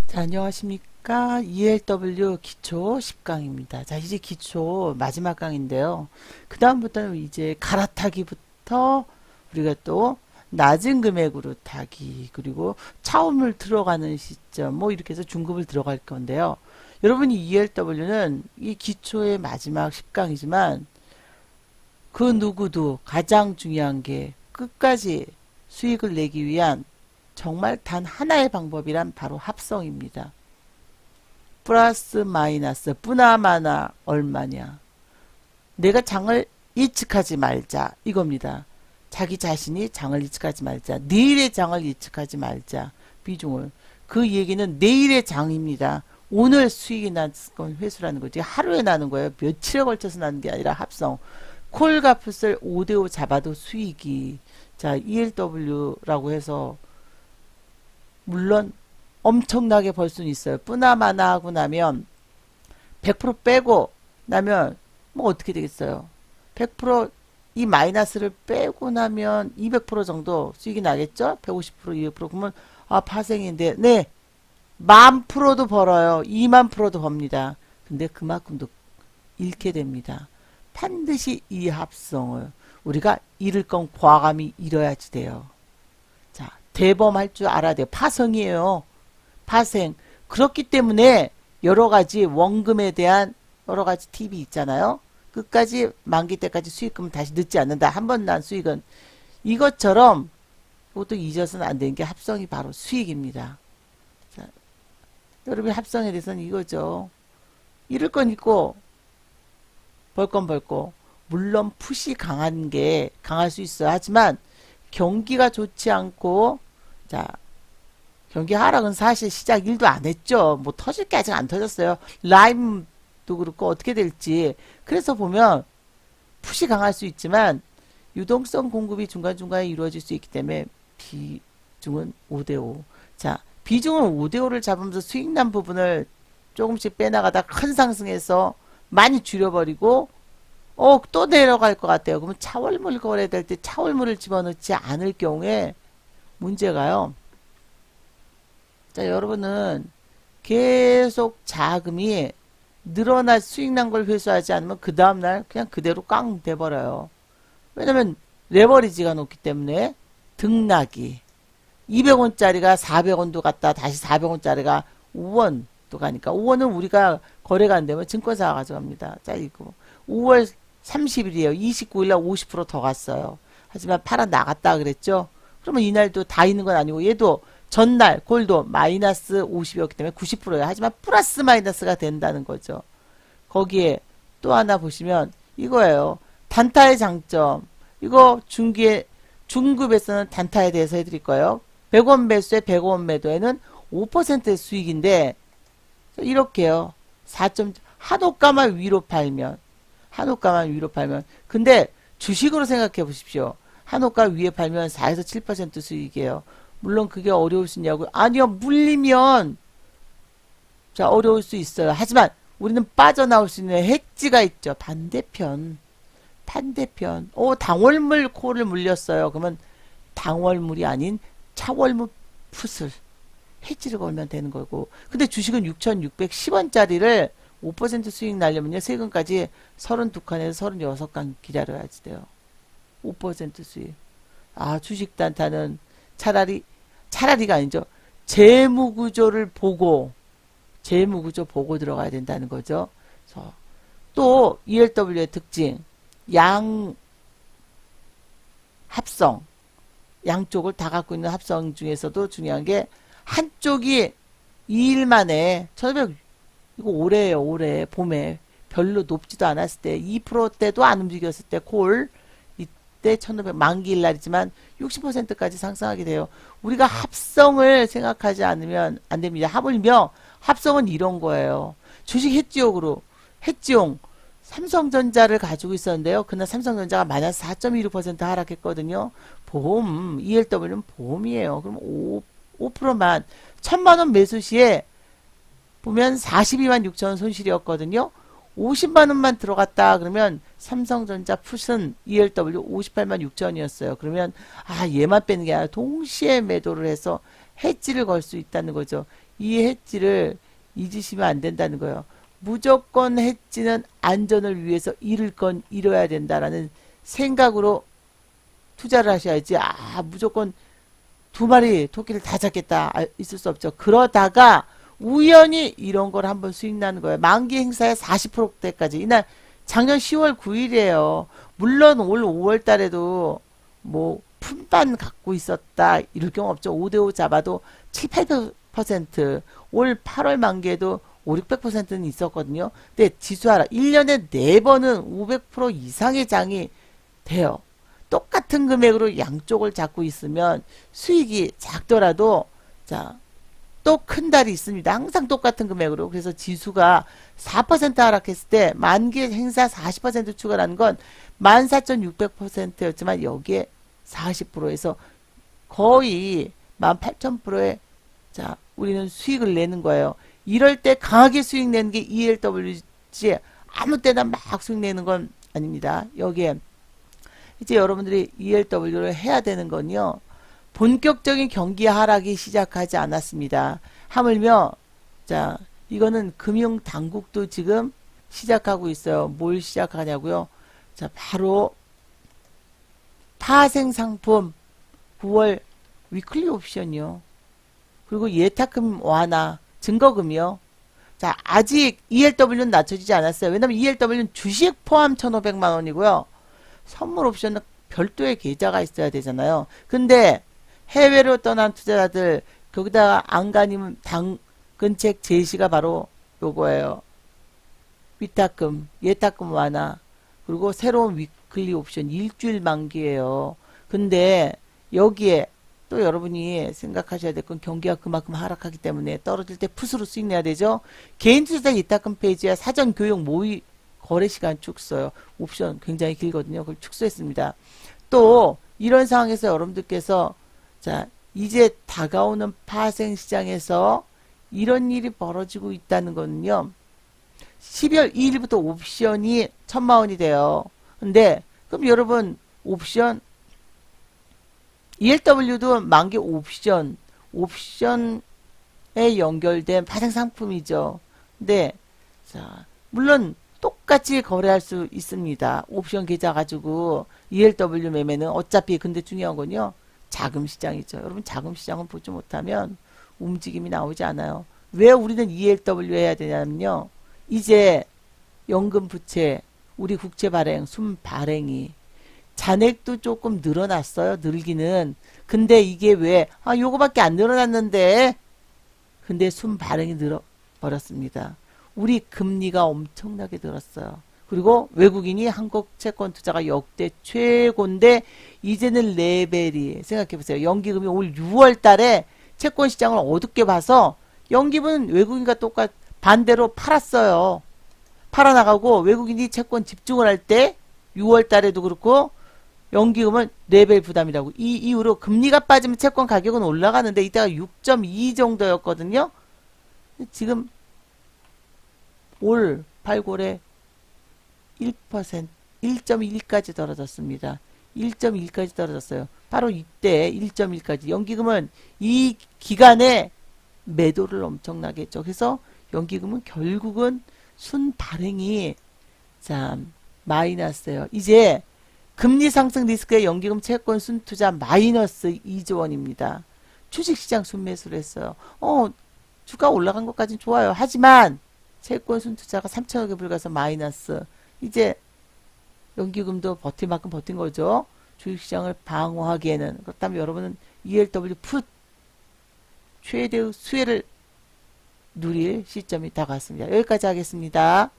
자, 안녕하십니까. ELW 기초 10강입니다. 자, 이제 기초 마지막 강인데요. 그 다음부터는 이제 갈아타기부터 우리가 또 낮은 금액으로 타기, 그리고 차움을 들어가는 시점, 뭐 이렇게 해서 중급을 들어갈 건데요. 여러분이 ELW는 이 기초의 마지막 10강이지만 그 누구도 가장 중요한 게 끝까지 수익을 내기 위한 정말 단 하나의 방법이란 바로 합성입니다. 플러스 마이너스 뿌나마나 얼마냐. 내가 장을 예측하지 말자 이겁니다. 자기 자신이 장을 예측하지 말자. 내일의 장을 예측하지 말자. 비중을. 그 얘기는 내일의 장입니다. 오늘 수익이 난 건 회수라는 거지. 하루에 나는 거예요. 며칠에 걸쳐서 나는 게 아니라 합성. 콜값을 5대5 잡아도 수익이. 자, ELW라고 해서 물론 엄청나게 벌 수는 있어요. 뿌나마나 하고 나면 100% 빼고 나면 뭐 어떻게 되겠어요? 100%이 마이너스를 빼고 나면 200% 정도 수익이 나겠죠? 150%, 200% 그러면 아 파생인데 네 10,000%도 벌어요. 20,000%도 법니다. 근데 그만큼도 잃게 됩니다. 반드시 이 합성을 우리가 잃을 건 과감히 잃어야지 돼요. 자, 대범할 줄 알아야 돼요. 파생이에요. 파생. 그렇기 때문에 여러 가지 원금에 대한 여러 가지 팁이 있잖아요. 끝까지 만기 때까지 수익금은 다시 늦지 않는다. 한 번 난 수익은 이것처럼 이것도 잊어서는 안 되는 게 합성이 바로 수익입니다. 자, 여러분 합성에 대해서는 이거죠. 잃을 건 있고 벌 건 벌고 물론 풋이 강한 게 강할 수 있어요. 하지만 경기가 좋지 않고 자 경기 하락은 사실 시작 1도 안 했죠. 뭐 터질 게 아직 안 터졌어요. 라임도 그렇고 어떻게 될지. 그래서 보면 풋이 강할 수 있지만 유동성 공급이 중간중간에 이루어질 수 있기 때문에 비중은 5대5. 자, 비중은 5대5를 잡으면서 수익 난 부분을 조금씩 빼나가다 큰 상승해서 많이 줄여버리고 또 내려갈 것 같아요. 그러면 차월물 거래될 때 차월물을 집어넣지 않을 경우에 문제가요. 자, 여러분은 계속 자금이 늘어날 수익 난 걸 회수하지 않으면 그 다음날 그냥 그대로 깡 돼버려요. 왜냐면 레버리지가 높기 때문에 등락이 200원짜리가 400원도 갔다 다시 400원짜리가 5원도 가니까 5원은 우리가 거래가 안 되면 증권사가 가져갑니다. 자, 이거 5월 30일이에요. 29일날 50%더 갔어요. 하지만 팔아 나갔다 그랬죠. 그러면 이날도 다 있는 건 아니고 얘도 전날 골도 마이너스 50이었기 때문에 90%예요. 하지만 플러스 마이너스가 된다는 거죠. 거기에 또 하나 보시면 이거예요. 단타의 장점. 이거 중급에서는 단타에 대해서 해드릴 거예요. 100원 매수에 100원 매도에는 5%의 수익인데 이렇게요. 4점 한호가만 위로 팔면 근데 주식으로 생각해 보십시오. 한호가 위에 팔면 4에서 7% 수익이에요. 물론 그게 어려우시냐고요? 아니요. 물리면 자 어려울 수 있어요. 하지만 우리는 빠져나올 수 있는 hedge가 있죠. 반대편. 당월물 코를 물렸어요. 그러면 당월물이 아닌 차월물 풋을 hedge를 걸면 되는 거고. 근데 주식은 6,610원짜리를 5% 수익 날려면요. 세금까지 32칸에서 36칸 기다려야지 돼요. 5% 수익. 아, 주식 단타는 차라리가 아니죠. 재무구조를 보고, 재무구조 보고 들어가야 된다는 거죠. 그래서 또 ELW의 특징, 합성, 양쪽을 다 갖고 있는 합성 중에서도 중요한 게 한쪽이 2일 만에 1500 이거 올해예요. 올해 봄에 별로 높지도 않았을 때 2%대도 안 움직였을 때 콜 이때 1500 만기일 날이지만 60%까지 상승하게 돼요. 우리가 합성을 생각하지 않으면 안 됩니다. 하물며 합성은 이런 거예요. 주식 해지용 삼성전자를 가지고 있었는데요. 그날 삼성전자가 마이너스 4.16% 하락했거든요. 보험 ELW는 보험이에요. 그럼 5%만 1,000만원 매수 시에 보면 42만 6천원 손실이었거든요. 50만 원만 들어갔다 그러면 삼성전자 풋은 ELW 58만 6천원이었어요. 그러면 아 얘만 빼는 게 아니라 동시에 매도를 해서 해지를 걸 수 있다는 거죠. 이 해지를 잊으시면 안 된다는 거예요. 무조건 해지는 안전을 위해서 잃을 건 잃어야 된다라는 생각으로 투자를 하셔야지. 무조건 두 마리 토끼를 다 잡겠다. 있을 수 없죠. 그러다가 우연히 이런 걸 한번 수익 나는 거예요. 만기 행사에 40%대까지. 이날 작년 10월 9일이에요. 물론 올 5월 달에도 뭐 품반 갖고 있었다. 이럴 경우 없죠. 5대5 잡아도 7, 8%. 올 8월 만기에도 5, 600%는 있었거든요. 근데 지수하라. 1년에 4번은 500% 이상의 장이 돼요. 똑같은 금액으로 양쪽을 잡고 있으면 수익이 작더라도 자, 또 큰 달이 있습니다. 항상 똑같은 금액으로. 그래서 지수가 4% 하락했을 때 만기 행사 40% 추가라는 건 14,600%였지만 여기에 40%에서 거의 18,000%의 자, 우리는 수익을 내는 거예요. 이럴 때 강하게 수익 내는 게 ELW지 아무 때나 막 수익 내는 건 아닙니다. 여기에 이제 여러분들이 ELW를 해야 되는 건요. 본격적인 경기 하락이 시작하지 않았습니다. 하물며 자 이거는 금융 당국도 지금 시작하고 있어요. 뭘 시작하냐고요? 자 바로 파생 상품 9월 위클리 옵션이요. 그리고 예탁금 완화, 증거금이요. 자 아직 ELW는 낮춰지지 않았어요. 왜냐면 ELW는 주식 포함 1,500만 원이고요. 선물 옵션은 별도의 계좌가 있어야 되잖아요. 근데 해외로 떠난 투자자들 거기다가 안간힘 당근책 제시가 바로 요거예요. 위탁금, 예탁금 완화 그리고 새로운 위클리 옵션 일주일 만기예요. 근데 여기에 또 여러분이 생각하셔야 될 건 경기가 그만큼 하락하기 때문에 떨어질 때 풋으로 수익 내야 되죠. 개인 투자 예탁금 페이지에 사전 교육 모의 거래 시간 축소요. 옵션 굉장히 길거든요. 그걸 축소했습니다. 또 이런 상황에서 여러분들께서 자 이제 다가오는 파생 시장에서 이런 일이 벌어지고 있다는 거는요. 12월 2일부터 옵션이 1,000만 원이 돼요. 근데 그럼 여러분 옵션 ELW도 만기 옵션에 연결된 파생 상품이죠. 근데 자 물론 똑같이 거래할 수 있습니다. 옵션 계좌 가지고 ELW 매매는 어차피 근데 중요한 건요. 자금 시장이죠. 여러분 자금 시장을 보지 못하면 움직임이 나오지 않아요. 왜 우리는 ELW 해야 되냐면요. 이제 연금 부채, 우리 국채 발행, 순 발행이 잔액도 조금 늘어났어요. 늘기는. 근데 이게 왜 요거밖에 안 늘어났는데 근데 순 발행이 늘어버렸습니다. 우리 금리가 엄청나게 늘었어요. 그리고 외국인이 한국 채권 투자가 역대 최고인데 이제는 레벨이 생각해보세요. 연기금이 올 6월 달에 채권 시장을 어둡게 봐서 연기금은 외국인과 똑같 반대로 팔았어요. 팔아나가고 외국인이 채권 집중을 할 때 6월 달에도 그렇고 연기금은 레벨 부담이라고. 이 이후로 금리가 빠지면 채권 가격은 올라가는데 이때가 6.2 정도였거든요. 지금 올 발골에 1%, 1.1까지 떨어졌습니다. 1.1까지 떨어졌어요. 바로 이때 1.1까지. 연기금은 이 기간에 매도를 엄청나게 했죠. 그래서 연기금은 결국은 순 발행이 참 마이너스예요. 이제 금리 상승 리스크의 연기금 채권 순투자 마이너스 2조 원입니다. 주식시장 순매수를 했어요. 주가 올라간 것까지는 좋아요. 하지만 채권 순투자가 3천억에 불과해서 마이너스. 이제 연기금도 버틸 만큼 버틴 거죠. 주식시장을 방어하기에는. 그렇다면 여러분은 ELW 풋 최대의 수혜를 누릴 시점이 다가왔습니다. 여기까지 하겠습니다.